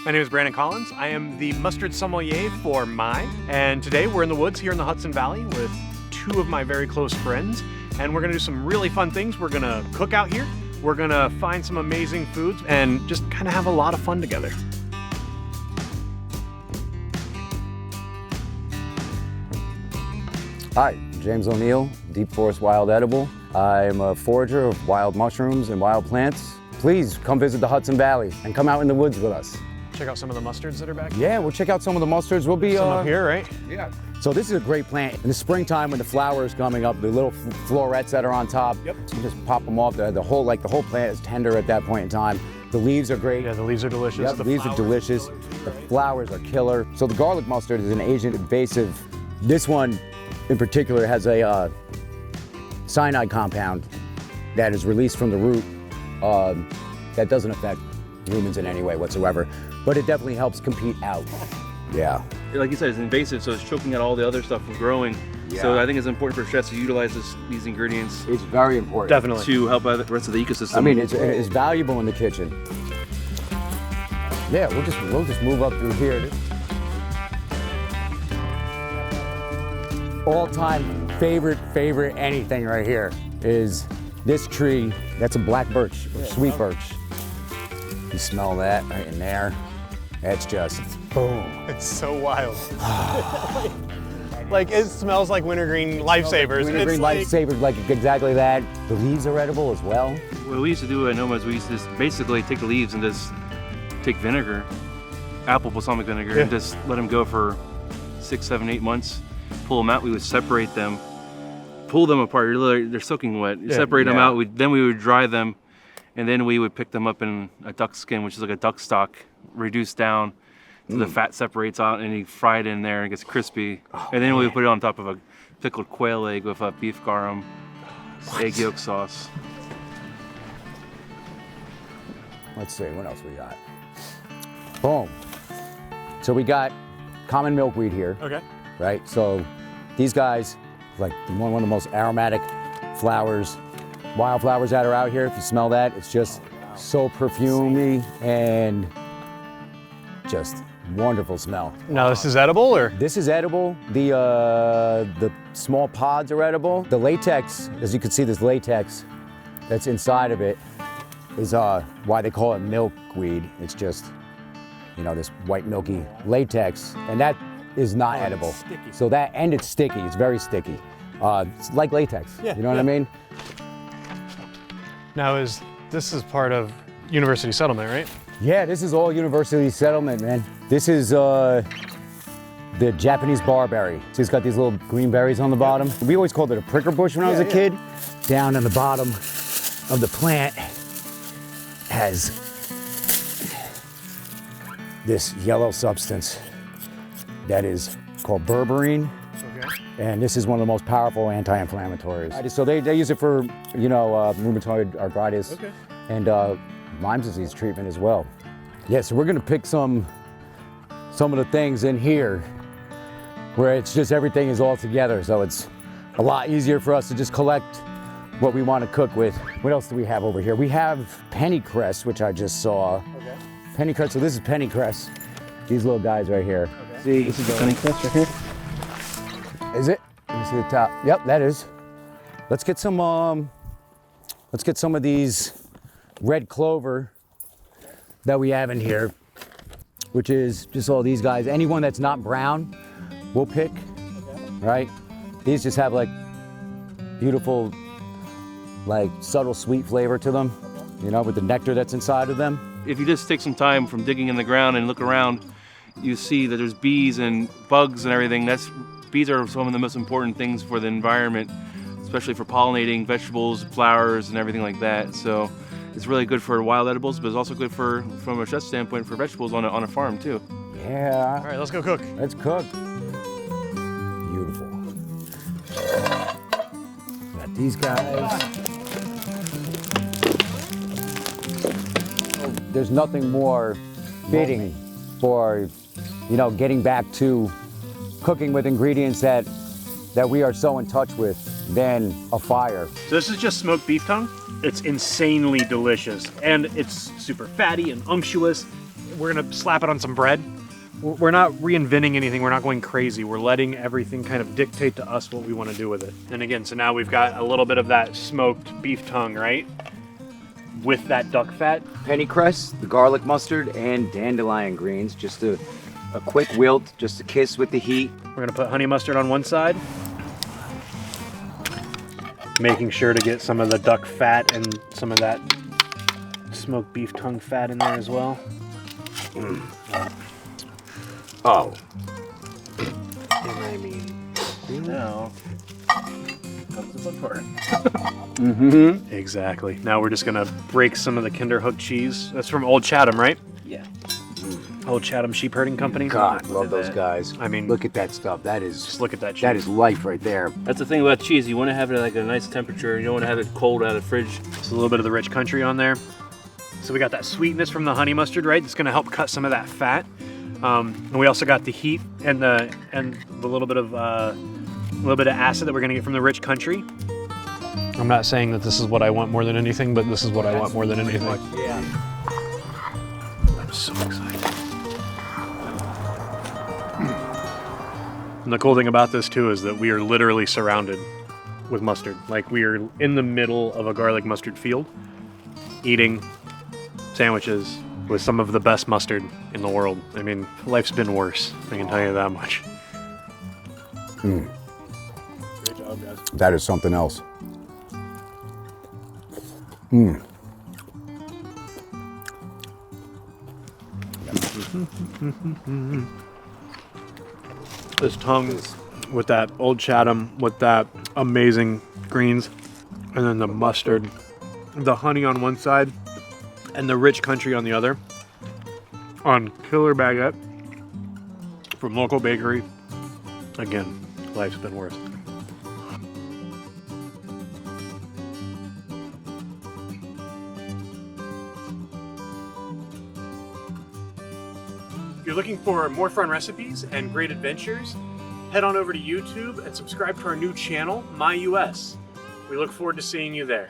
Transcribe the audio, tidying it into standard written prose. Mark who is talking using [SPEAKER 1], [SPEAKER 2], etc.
[SPEAKER 1] My name is Brandon Collins. I am the mustard sommelier for Maille, and today we're in the woods here in the Hudson Valley with two of my very close friends, and we're gonna do some really fun things. We're gonna cook out here, we're gonna find some amazing foods, and just kind of have a lot of fun together.
[SPEAKER 2] Hi, James O'Neill, Deep Forest Wild Edible. I'm a forager of wild mushrooms and wild plants. Please come visit the Hudson Valley and come out in the woods with us.
[SPEAKER 1] Check out some of the mustards that are back here.
[SPEAKER 2] Yeah, we'll check out some of the mustards. We'll be
[SPEAKER 1] Some up here, right?
[SPEAKER 2] Yeah. So this is a great plant. In the springtime when the flowers coming up, the little florets that are on top,
[SPEAKER 1] Yep.
[SPEAKER 2] you just pop them off. The whole plant is tender at that point in time. The leaves are great.
[SPEAKER 1] Yeah, the leaves are delicious.
[SPEAKER 2] Yep, the leaves are delicious. The flowers are killer. So the garlic mustard is an agent invasive. This one in particular has a cyanide compound that is released from the root that doesn't affect humans in any way whatsoever, but it definitely helps compete out. Yeah.
[SPEAKER 3] Like you said, it's invasive, so it's choking out all the other stuff from growing.
[SPEAKER 2] Yeah.
[SPEAKER 3] So I think it's important for chefs to utilize these ingredients
[SPEAKER 2] It's very important.
[SPEAKER 1] Definitely.
[SPEAKER 3] to help out the rest of the ecosystem.
[SPEAKER 2] I mean, it's valuable in the kitchen. Yeah, we'll just move up through here. All-time favorite anything right here is this tree. That's a black birch, or sweet birch. You smell that right in there. It's just boom.
[SPEAKER 1] It's so wild. Like, it smells like wintergreen lifesavers.
[SPEAKER 2] Wintergreen lifesavers, like exactly that. The leaves are edible as well.
[SPEAKER 3] What we used to do at Nomads, we used to just basically take the leaves and just take vinegar, apple balsamic vinegar, and just let them go for 6, 7, 8 months. Pull them out, we would separate them, pull them apart. They're soaking wet. You separate them out, then we would dry them, and then we would pick them up in a duck skin, which is like a duck stock, reduced down so the fat separates out, and you fry it in there and it gets crispy. And then we would put it on top of a pickled quail egg with a beef garum, egg yolk sauce.
[SPEAKER 2] Let's see, what else we got? Boom. So we got common milkweed here.
[SPEAKER 1] Okay.
[SPEAKER 2] Right? So these guys, like one of the most aromatic flowers, wildflowers that are out here. If you smell that, it's just so perfumey and just wonderful smell.
[SPEAKER 1] Now this is edible, or?
[SPEAKER 2] This is edible. The small pods are edible. The latex, as you can see, this latex that's inside of it is why they call it milkweed. It's just, you know, this white milky latex, and that is not edible.
[SPEAKER 1] It's sticky.
[SPEAKER 2] So that, and it's sticky, it's very sticky. It's like latex,
[SPEAKER 1] Yeah,
[SPEAKER 2] you know what I mean?
[SPEAKER 1] Now this is part of University Settlement, right?
[SPEAKER 2] Yeah, this is all University Settlement, man. This is the Japanese barberry. So it's got these little green berries on the bottom. We always called it a pricker bush when I was a kid. Down in the bottom of the plant has this yellow substance that is called berberine.
[SPEAKER 1] Okay.
[SPEAKER 2] And this is one of the most powerful anti-inflammatories. So they use it for, you know, rheumatoid arthritis and Lyme disease treatment as well. Yeah, so we're gonna pick some of the things in here where it's just everything is all together. So it's a lot easier for us to just collect what we want to cook with. What else do we have over here? We have pennycress, which I just saw.
[SPEAKER 1] Okay.
[SPEAKER 2] Pennycress, so this is pennycress. These little guys right here.
[SPEAKER 1] Okay.
[SPEAKER 3] See, this is the pennycress right here.
[SPEAKER 2] Is it? Let me see the top. Yep, that is. Let's get some of these red clover that we have in here, which is just all these guys. Anyone that's not brown, we'll pick, right? These just have like beautiful, like subtle sweet flavor to them, you know, with the nectar that's inside of them.
[SPEAKER 3] If you just take some time from digging in the ground and look around, you see that there's bees and bugs and everything. Bees are some of the most important things for the environment, especially for pollinating vegetables, flowers, and everything like that. So it's really good for wild edibles, but it's also good from a chef standpoint, for vegetables on a farm too.
[SPEAKER 2] Yeah.
[SPEAKER 1] All right, let's go cook.
[SPEAKER 2] Let's cook. Beautiful. Got these guys. There's nothing more fitting for, you know, getting back to cooking with ingredients that we are so in touch with than a fire.
[SPEAKER 4] So this is just smoked beef tongue. It's insanely delicious, and it's super fatty and unctuous.
[SPEAKER 1] we're gonna slap it on some bread. We're not reinventing anything. We're not going crazy. We're letting everything kind of dictate to us what we want to do with it. And again, so now we've got a little bit of that smoked beef tongue, right? With that duck fat.
[SPEAKER 2] Pennycress, the garlic mustard, and dandelion greens. Just a quick wilt, just a kiss with the heat.
[SPEAKER 1] We're gonna put honey mustard on one side. Making sure to get some of the duck fat and some of that smoked beef tongue fat in there as well.
[SPEAKER 2] Oh.
[SPEAKER 1] And I mean,
[SPEAKER 3] Now comes the fun part.
[SPEAKER 2] Mm-hmm.
[SPEAKER 1] exactly. Now we're just gonna break some of the Kinderhook cheese. That's from Old Chatham, right?
[SPEAKER 3] Yeah.
[SPEAKER 1] Old Chatham Sheep Herding Company.
[SPEAKER 2] God, love those
[SPEAKER 3] that.
[SPEAKER 2] guys.
[SPEAKER 1] I mean,
[SPEAKER 2] look at that stuff. That
[SPEAKER 1] just
[SPEAKER 2] is
[SPEAKER 1] look at that cheese.
[SPEAKER 2] that is life right there.
[SPEAKER 3] That's the thing about cheese. You want to have it at like a nice temperature. You don't want to have it cold out of the fridge.
[SPEAKER 1] Just a little bit of the rich country on there. So we got that sweetness from the honey mustard, right? It's gonna help cut some of that fat. And we also got the heat and the little bit of acid that we're gonna get from the rich country. I'm not saying that this is what I want more than anything, but this is what I want more than anything.
[SPEAKER 2] Yeah.
[SPEAKER 1] I'm so excited. And the cool thing about this too is that we are literally surrounded with mustard. Like we are in the middle of a garlic mustard field, eating sandwiches with some of the best mustard in the world. I mean, life's been worse, I can tell you that much.
[SPEAKER 2] Mm.
[SPEAKER 1] Great job, guys.
[SPEAKER 2] That is something else. Mm.
[SPEAKER 1] This tongue with that Old Chatham, with that amazing greens, and then the mustard, the honey on one side, and the rich country on the other, on killer baguette from local bakery. Again, life's been worse. If you're looking for more fun recipes and great adventures, head on over to YouTube and subscribe to our new channel, My US. We look forward to seeing you there.